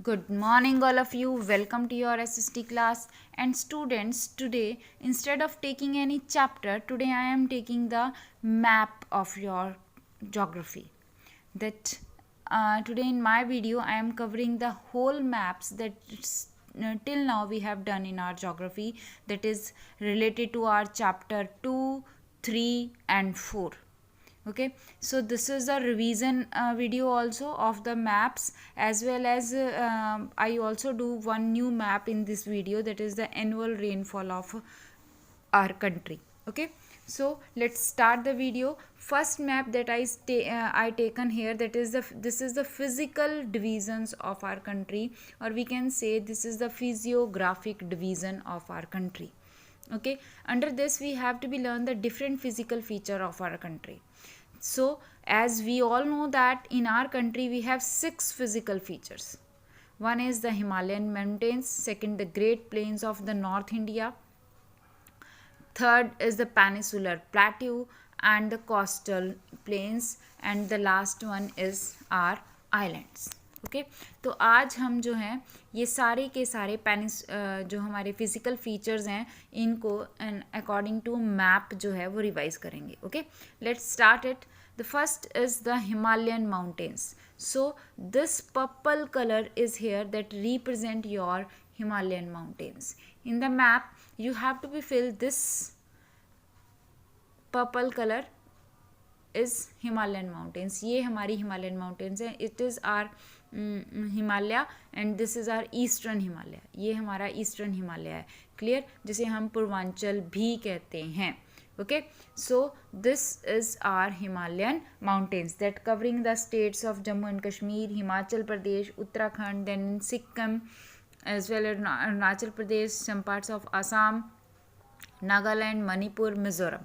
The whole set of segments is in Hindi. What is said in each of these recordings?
Good morning, all of you. Welcome to your SST class. And students, today, instead of taking any chapter, today I am taking the map of your geography. That Today in my video, I am covering the whole maps that till now we have done in our geography, that is related to our chapter 2, 3, and 4. Okay, so this is a revision video also of the maps, as well as I also do one new map in this video, that is the annual rainfall of our country. Okay, so let's start the video. First map that I taken here, that is this is the physical divisions of our country, or we can say this is the physiographic division of our country. Okay, under this we have to be learn the different physical feature of our country. So as we all know that in our country we have six physical features. One is the Himalayan mountains, second the Great Plains of the North India, third is the Peninsular Plateau and the coastal plains, and the last one is our islands. Okay तो आज हम जो हैं ये सारे के सारे जो हमारे फिजिकल फीचर्स हैं इनको अकॉर्डिंग टू मैप जो है वो रिवाइज करेंगे. Okay, let's start it. The first is the Himalayan mountains. So this purple color is here that represent your Himalayan mountains. In the map you have to be fill this purple color is Himalayan mountains. ये हमारी Himalayan mountains हैं. It is our Himalaya and this is our eastern Himalaya. ये हमारा ईस्टर्न हिमालय है. क्लियर, जिसे हम पूर्वांचल भी कहते हैं. Okay, so this is our Himalayan mountains that covering the states of Jammu and Kashmir, Himachal Pradesh, Uttarakhand, then Sikkim, as well as Arunachal Pradesh, some parts of Assam, Nagaland, Manipur, Mizoram.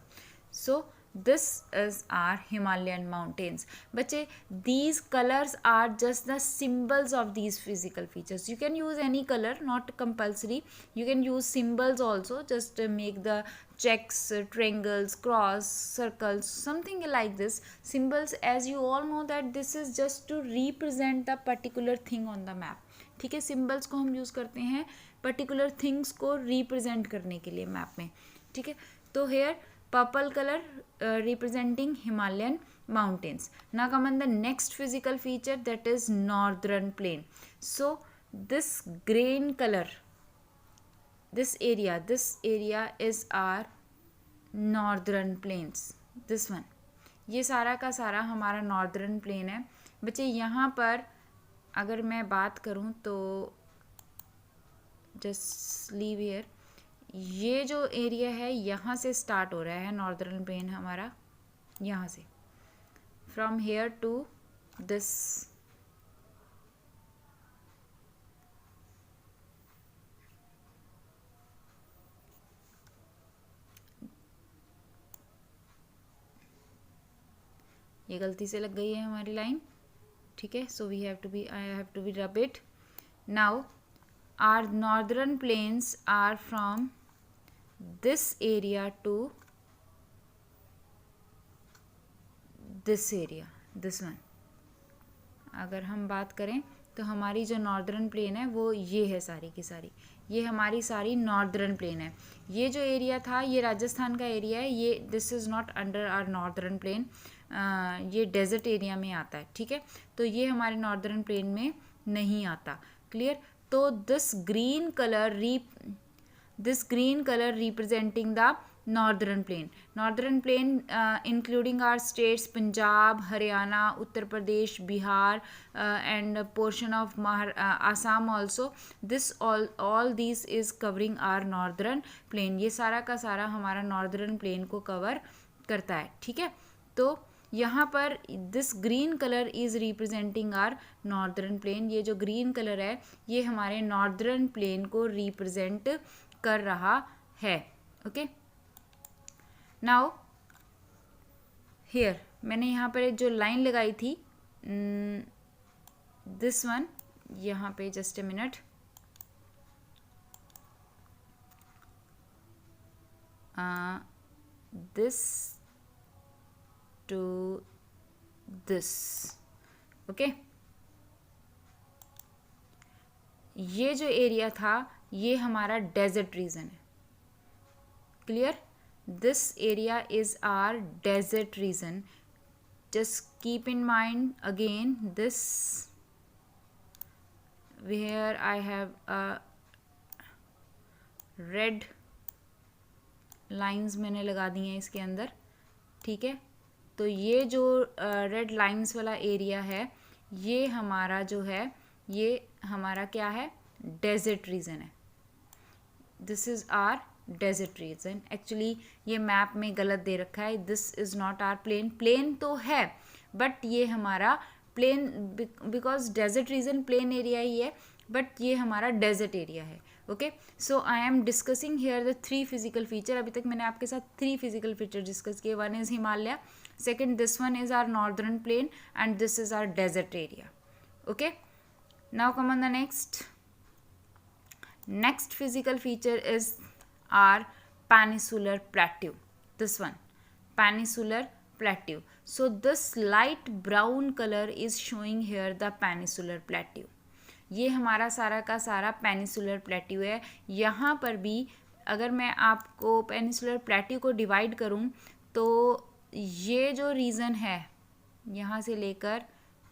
So this is our Himalayan mountains. Bache, these colors are just the symbols of these physical features. You can use any color, not compulsory. You can use symbols also, just make the checks, triangles, cross, circles, something like this. Symbols, as you all know that this is just to represent the particular thing on the map. ठीक है, सिम्बल्स को हम यूज़ करते हैं पर्टिकुलर थिंग्स को रिप्रेजेंट करने के लिए मैप में. ठीक है, तो hair purple color representing Himalayan mountains. Now come on the next physical feature, that is northern plain. So this green color, this area is our northern plains. This one, ये सारा का सारा हमारा नॉर्दर्न प्लेन है. बच्चे यहाँ पर अगर मैं बात करूँ तो जस्ट लीव हियर, ये जो एरिया है यहाँ से स्टार्ट हो रहा है नॉर्दर्न प्लेन हमारा, यहाँ से फ्रॉम हेयर टू दिस. ये गलती से लग गई है हमारी लाइन. ठीक है, so we have to be I have to be rub it. Now our northern plains are from this area to this area, this one. अगर हम बात करें तो हमारी जो नॉर्दर्न प्लेन है वो ये है सारी की सारी, ये हमारी सारी नॉर्दर्न प्लेन है. ये जो एरिया था ये राजस्थान का एरिया है. ये this is not under our northern plain, ये डेजर्ट एरिया में आता है. ठीक है, तो ये हमारे नॉर्दर्न प्लेन में नहीं आता. क्लियर, तो this green color representing the northern plain including our states Punjab, Haryana, Uttar Pradesh, Bihar, and a portion of Assam also. This all these is covering our northern plain. ये सारा का सारा हमारा northern plain को cover करता है. ठीक है, तो यहाँ पर this green colour is representing our northern plain. ये जो ग्रीन कलर है ये हमारे नॉर्दर्न प्लेन को रिप्रेजेंट कर रहा है. ओके, नाउ हियर मैंने यहाँ पर जो लाइन लगाई थी दिस वन, यहाँ पे just a minute, this two this. Okay, ये जो एरिया था ये हमारा डेजर्ट रीजन है. Clear? This area is our desert region. Just keep in mind again this where I have a red lines मैंने लगा दी हैं इसके अंदर. ठीक है, तो ये जो रेड लाइंस वाला एरिया है ये हमारा जो है ये हमारा क्या है, डेजर्ट रीजन है. This is our desert region. Actually ये मैप में गलत दे रखा है. This is not our plain. Plain तो है बट ये हमारा plain, because desert region plain area ही है बट ये हमारा डेजर्ट एरिया है. Okay, so I am discussing here the 3 physical feature. अभी तक मैंने आपके साथ 3 फिजिकल फीचर डिस्कस किए. One is Himalaya, second this one is our northern plain and this is our desert area. Okay, now come on the next. Next physical feature is our peninsular plateau. This one, peninsular plateau. So this light brown color is showing here the peninsular plateau. ये हमारा सारा का सारा पेनिसुलर प्लेट्यू है. यहाँ पर भी अगर मैं आपको पेनिसुलर प्लेट्यू को डिवाइड करूँ तो ये जो रीजन है यहाँ से लेकर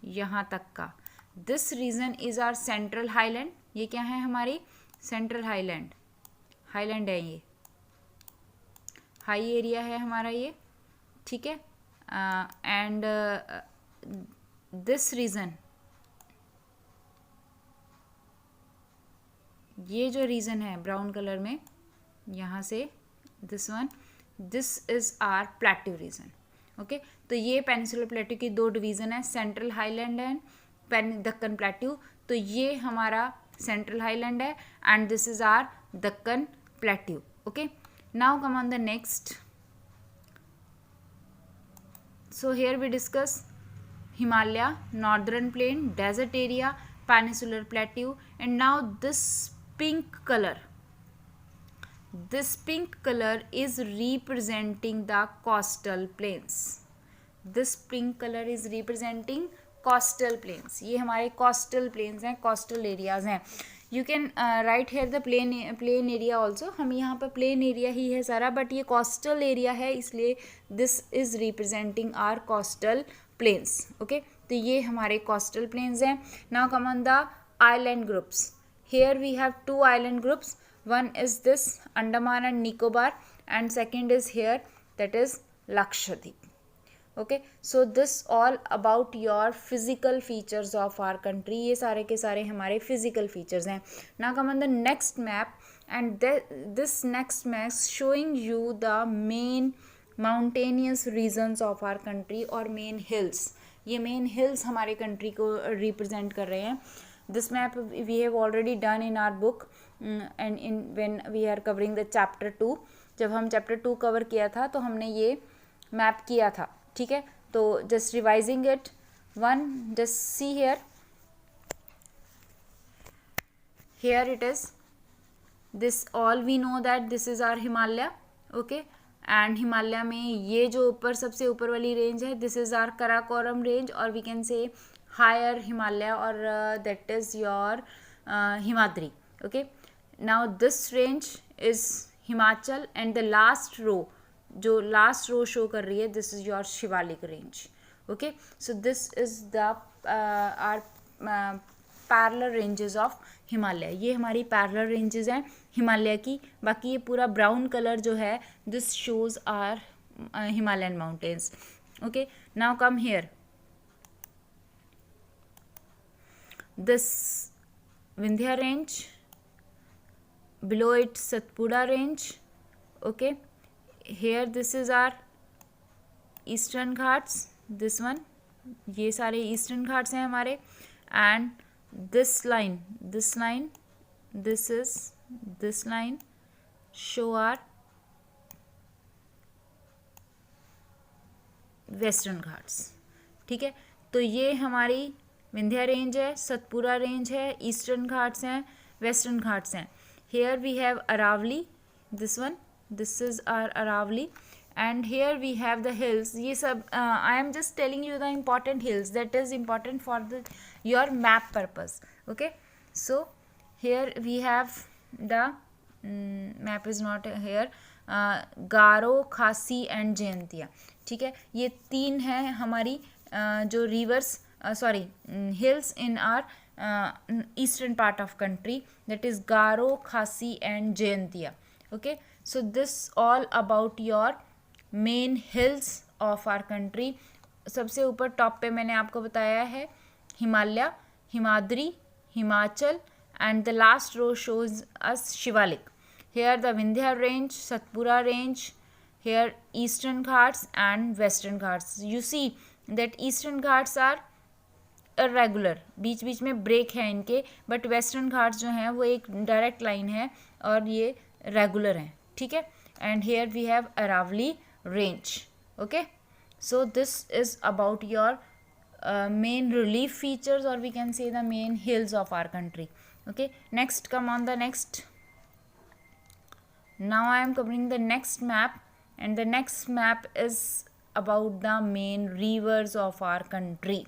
यहाँ तक का, this region is our central highland. ये क्या है, हमारी सेंट्रल हाईलैंड. हाईलैंड है ये, हाई एरिया है हमारा ये. ठीक है, एंड दिस रीजन, ये जो रीजन है ब्राउन कलर में यहाँ से this one, this is our plateau region. Okay, तो ये पेनिसुलर प्लेट्यू की 2 डिवीज़न है, central highland and Deccan plateau. तो ये हमारा सेंट्रल हाईलैंड है and this is our Deccan plateau. Okay, now come on the next. So here we discuss Himalaya, northern plain, desert area, peninsular plateau. And now this pink colour, this pink color is representing the coastal plains. This pink color is representing coastal plains. ये हमारे coastal plains हैं, coastal areas हैं. You can write here the plain area also. हम यहाँ पर plain area ही है सारा, but ये coastal area है इसलिए this is representing our coastal plains. Okay, तो ये हमारे coastal plains हैं. Now come on the island groups. Here we have 2 island groups. One is this Andaman and Nicobar and second is here, that is Lakshadweep. Okay, so this all about your physical features of our country. ये सारे के सारे हमारे physical features हैं. Now come on the next map and this next map showing you the main mountainous regions of our country or main hills. ये main hills हमारे country को represent कर रहे हैं. This map we have already done in our book and in when we are covering the chapter 2. जब हम chapter 2 cover किया था तो हमने ये map किया था. ठीक है, तो just revising it. One, just see here. Here it is. This all we know that this is our Himalaya. Okay, and Himalaya में ये जो ऊपर सबसे ऊपर वाली range है, this is our Karakoram range or we can say higher Himalaya or that is your Himadri. Okay, now this range is Himachal and the last row, जो last row show कर रही है, this is your Shivalik range. Okay, so this is the our parallel ranges of Himalaya. ये हमारी parallel ranges हैं हिमालय की. बाकी ये पूरा brown color जो है this shows our Himalayan mountains. Okay, now come here. This Vindhya range, below it Satpura range. Okay, here this is our Eastern Ghats. This one, ये सारे Eastern Ghats हैं हमारे. And this line, this line show our Western Ghats. ठीक है, तो ये हमारी विंध्या रेंज है, सतपुरा रेंज है, ईस्टर्न घाट्स हैं, वेस्टर्न घाट्स हैं. Here we have Aravalli, this one, this is are Aravalli. And here we have the hills. ये सब I am just telling you the important hills that is important for the your map purpose. Okay, so here we have the map is not here, Garo, Khasi and Jaintia. ठीक है, ये तीन है हमारी जो reverse sorry hills in our eastern part of country, that is Garo, Khasi and Jaintia. Okay, so this all about your main hills of our country. सबसे ऊपर टॉप पे मैंने आपको बताया है Himalaya, Himadri, Himachal, and the last row shows us Shivalik. Here the Vindhya range, Satpura range, here Eastern Ghats and Western Ghats. You see that Eastern Ghats are irregular, बीच बीच में ब्रेक है इनके, बट वेस्टर्न घाट्स जो हैं वो एक डायरेक्ट लाइन है और ये रेगुलर हैं. ठीक है, and here we have Aravalli range. Okay, so this is about your main relief features, or we can say the main hills of our country. Okay, next, come on the next. Now I am covering the next map, and the next map is about the main rivers of our country.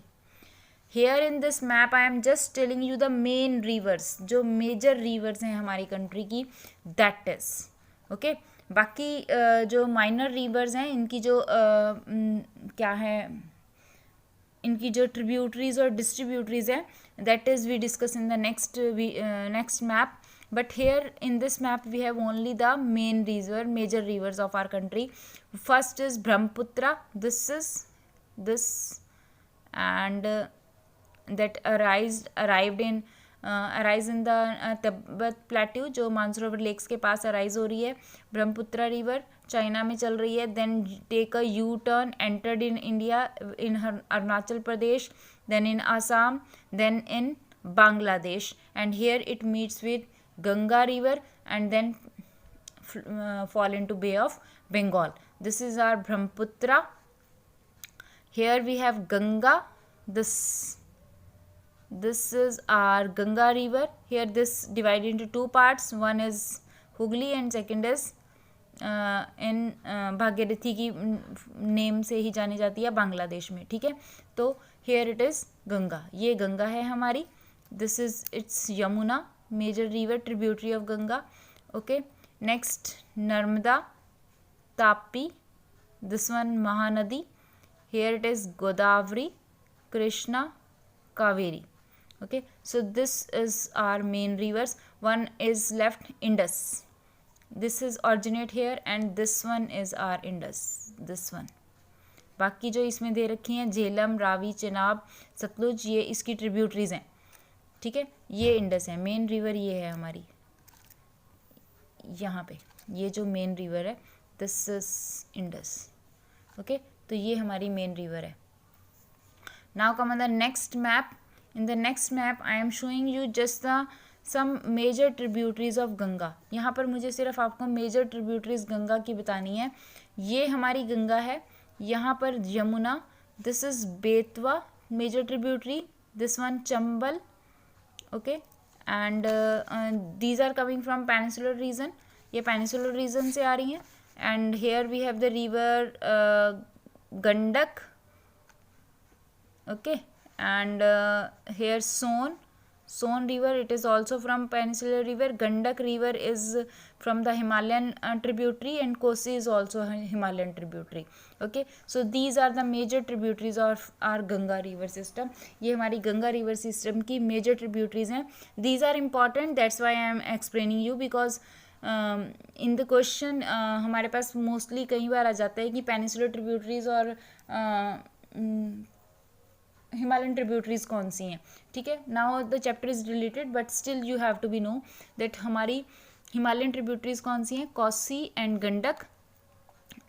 Here in this map I am just telling you the main rivers, जो major rivers हैं हमारी country की, that is okay. बाकी जो minor rivers हैं इनकी जो क्या है, इनकी जो ट्रिब्यूटरीज और डिस्ट्रीब्यूटरीज हैं, that is we discuss in the next map. But here in this map we have only the main river, major rivers of our country. First is Brahmaputra, this and that arise in the Tibet plateau, जो मानसरोवर लेक्स के पास अराइज हो रही है. ब्रह्मपुत्रा रिवर चाइना में चल रही है. Then take a U turn, entered in India, in Arunachal Pradesh, then in Assam, then in Bangladesh, and here it meets with Ganga river and then fall into Bay of Bengal. This is our Brahmaputra. Here we have Ganga. This is our Ganga river. Here this divided into two parts. One is Hooghly and second is इन भागीरथी की नेम से ही जानी जाती है बांग्लादेश में. ठीक है, तो हेयर इट इज़ गंगा, ये गंगा है हमारी. This is its Yamuna, major river tributary of Ganga. Okay, next Narmada, Tapi, this one Mahanadi. Here it is Godavari, Krishna, Kaveri. Okay, so this is our main rivers. One is left Indus. This is originate here and this one is our Indus, this one. बाकी जो इसमें दे रखी हैं झेलम, रावी, चेनाब, सतलुज, ये इसकी ट्रिब्यूटरीज हैं. ठीक है, ये इंडस है. मेन रिवर ये है हमारी यहाँ पे, ये जो मेन रिवर है दिस इज इंडस. ओके, तो ये हमारी मेन रिवर है. Now come on the next map. In the next map I am showing you just the some major tributaries of Ganga. यहाँ पर मुझे सिर्फ आपको मेजर ट्रिब्यूटरीज गंगा की बतानी है. ये हमारी गंगा है, यहाँ पर Yamuna, this is Betwa major tributary, this one Chambal. Okay, and these are coming from peninsular region, ये पेनिसुलर रीजन से आ रही हैं. And here we have the river Gandak. Okay, and here Son river, it is also from peninsular river. Gandak river is from the Himalayan tributary and Kosi is also Himalayan tributary. Okay, so these are the major tributaries of our Ganga river system. ये हमारी गंगा river system की major tributaries हैं. These are important, that's why I am explaining you, because in the question हमारे पास मोस्टली कई बार आ जाता है कि पेनिसुलर ट्रिब्यूटरीज और हिमालयन ट्रिब्यूटरीज कौन सी हैं. ठीक है, now the chapter is related but still you have to be know that हमारी हिमालयन ट्रिब्यूटरीज कौन सी हैं. Kosi and Gandak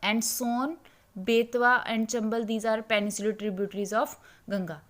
and Son, Betwa and Chambal, these are peninsular tributaries of Ganga.